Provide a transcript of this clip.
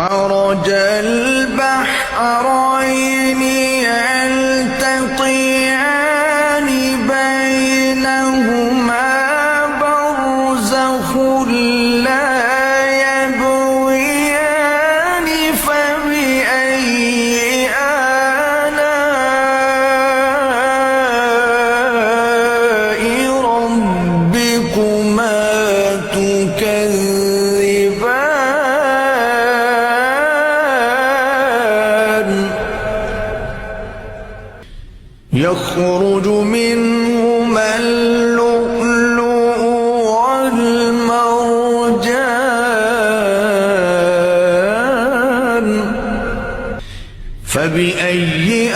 مرج البحرين يلتقيان بينهما برزخ لا يبغيان فبأي آلاء ربكما تكذبان يخرج منهما اللؤلؤ والمرجان فبأي